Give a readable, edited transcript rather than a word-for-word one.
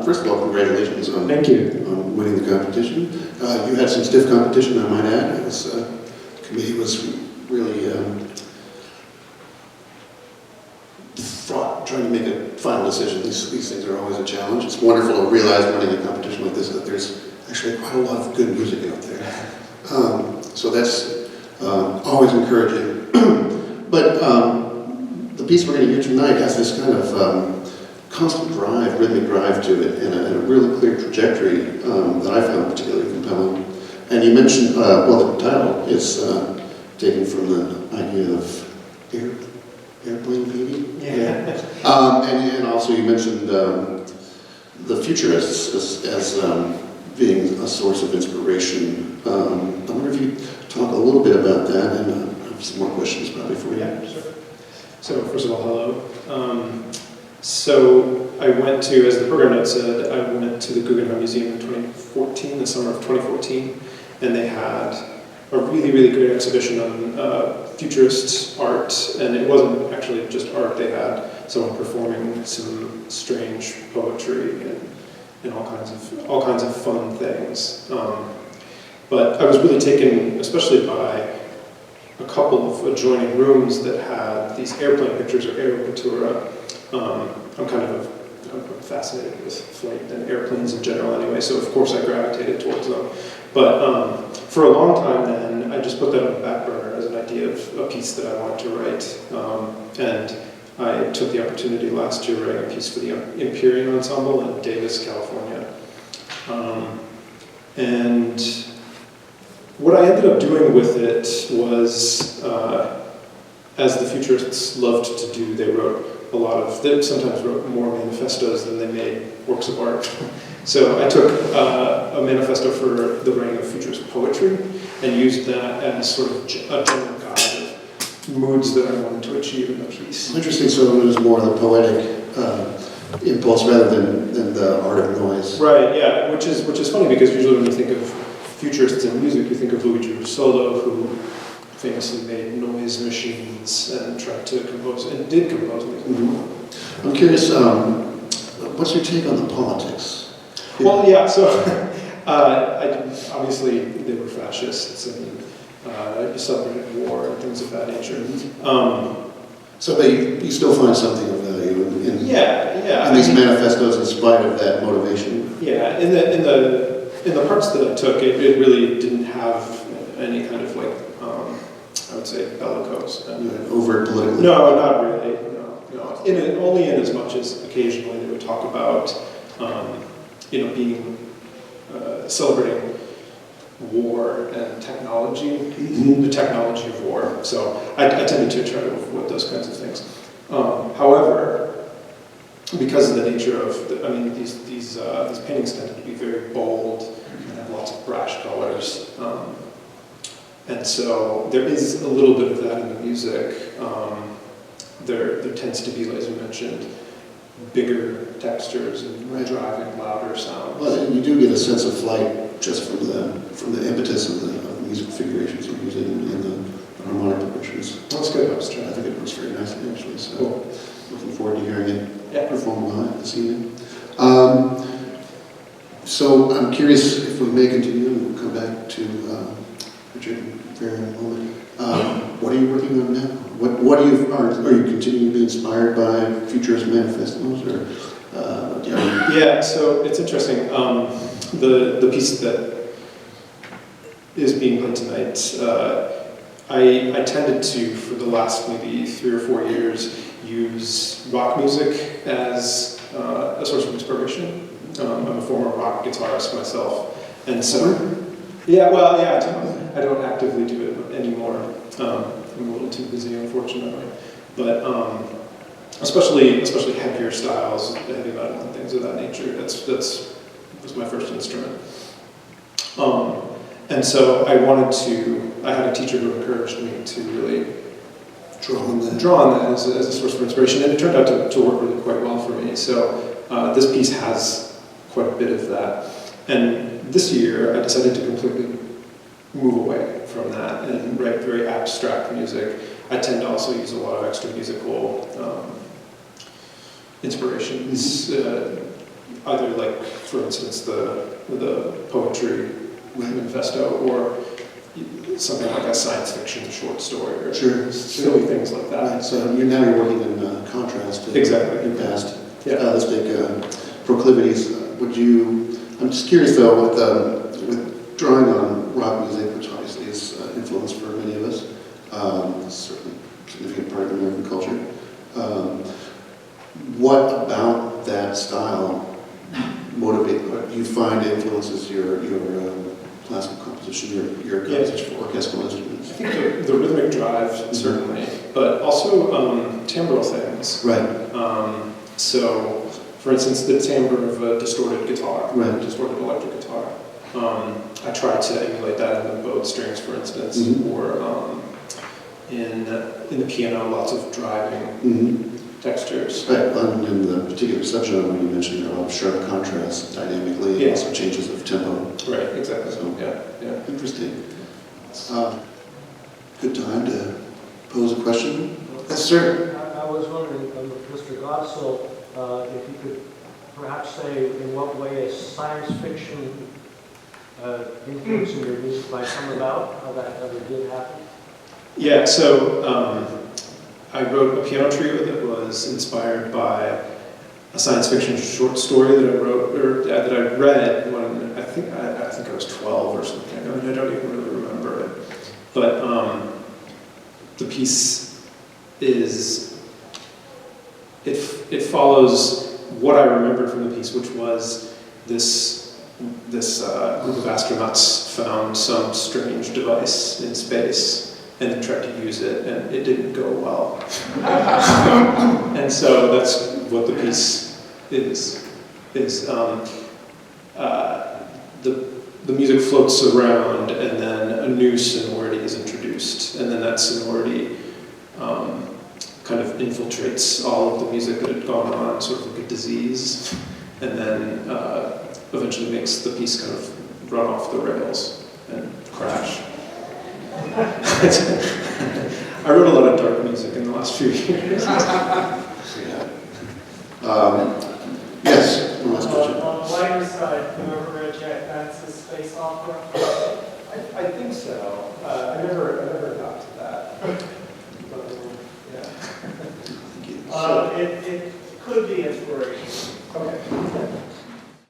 First of all, congratulations on, Thank you. on winning the competition. You had some stiff competition, I might add. It was, the committee was really fraught trying to make a final decision. These things are always a challenge. It's wonderful to realize running a competition like this that there's actually quite a lot of good music out there. So that's always encouraging. But the piece we're going to hear tonight has this kind of constant drive, rhythmic drive to it, and a really clear trajectory that I found particularly compelling. And you mentioned, well, the title is taken from the idea of airplane painting. Yeah. And also you mentioned the futurists as being a source of inspiration. I wonder if you talk a little bit about that, and I have some more questions probably for you. Yeah, sure. So first of all, hello. So I went to, as the program note said, I went to the Guggenheim Museum in 2014, the summer of 2014, and they had a really, really great exhibition on futurist art, and it wasn't actually just art. They had someone performing some strange poetry and all kinds of fun things. But I was really taken, especially by a couple of adjoining rooms that had these airplane pictures, or Aeropittura. I'm kind of fascinated with flight and airplanes in general anyway, so of course I gravitated towards them. But for a long time then, I just put that on the back burner as an idea of a piece that I wanted to write. And I took the opportunity last year writing a piece for the Imperial Ensemble in Davis, California. And what I ended up doing with it was, as the futurists loved to do, they wrote they sometimes wrote more manifestos than they made works of art. So I took a manifesto for the writing of futurist poetry and used that as sort of a general guide of moods that I wanted to achieve in the piece. Interesting, so it was more the poetic impulse rather than the art of noise. Right, yeah, which is funny because usually when you think of futurists in music, you think of Luigi Russolo, who famously made noise machines and tried to compose, and did compose music. Mm-hmm. I'm curious, what's your take on the politics? Well, yeah, so obviously they were fascists and celebrated war and things of that nature. So you still find something of value in these manifestos in spite of that motivation? Yeah, in the parts that I took, it really didn't have any kind of like, I would say, bellicose. Overt political? No, not really. No. Only in as much as occasionally they would talk about, being celebrating war and technology, the technology of war. So I tended to try to avoid those kinds of things. However, because of the nature of, these paintings tended to be very bold and have lots of brash colors. And so there is a little bit of that in the music. There tends to be, as you mentioned, bigger textures and driving, louder sounds. Well, you do get a sense of flight just from the impetus of the music figurations you're using and the harmonic progressions. That's good. I think it works very nicely, actually. So cool. Looking forward to hearing it performed live this evening. So I'm curious if we may continue, and we'll come back to Richard Fair in a moment. What are you working on now? What are you continuing to be inspired by futurist manifestos, or Yeah, so it's interesting. The piece that is being played tonight, I tended to, for the last maybe 3 or 4 years, use rock music as a source of inspiration. I'm a former rock guitarist myself, and so I don't actively do it anymore. I'm a little too busy, unfortunately. But especially heavier styles, heavy metal and things of that nature. That was my first instrument. And so I had a teacher who encouraged me to really draw on that as a source of inspiration, and it turned out to work really quite well for me. So this piece has quite a bit of that. And this year, I decided to completely move away from that and write very abstract music. I tend to also use a lot of extra musical inspirations either like, for instance, the poetry manifesto, or something like a science fiction short story, or Sure. silly things like that. Right, so now you're working in contrast to Exactly. your past Yeah. stylistic proclivities. I'm just curious though, with drawing on rock music, which obviously is influence for many of us, certainly a significant part of American culture. What about that style motivate? Do you find influences your classical composition, your composition for orchestral instruments? I think the rhythmic drive, certainly, but also timbral things. Right. So, for instance, the timbre of a distorted guitar, Right. distorted electric guitar. I try to emulate that in the bowed strings, for instance, or in the piano, lots of driving textures. Right, and in the particular subgenre you mentioned, there are a lot of sharp contrasts dynamically, and also changes of tempo. Right, exactly. So, yeah. Interesting. Good time to pose a question. Yes, sir. I was wondering, Mr. Godsil, if you could perhaps say in what way a science fiction influence in your music might come about, how that ever did happen? Yeah, so I wrote a piano trio that was inspired by a science fiction short story that I wrote, or that I read when I think I was 12 or something. I don't even really remember it. But the piece it follows what I remembered from the piece, which was this group of astronauts found some strange device in space and then tried to use it, and it didn't go well. And so that's what the piece is. The music floats around, and then a new sonority is introduced, and then that sonority kind of infiltrates all of the music that had gone on, sort of like a disease, and then eventually makes the piece kind of run off the rails and crash. I wrote a lot of dark music in the last few years. Yes, one last question. On the lighter side, have you ever read Jack Vance's space opera? I think so. I never got to that. It could be inspirational. Okay.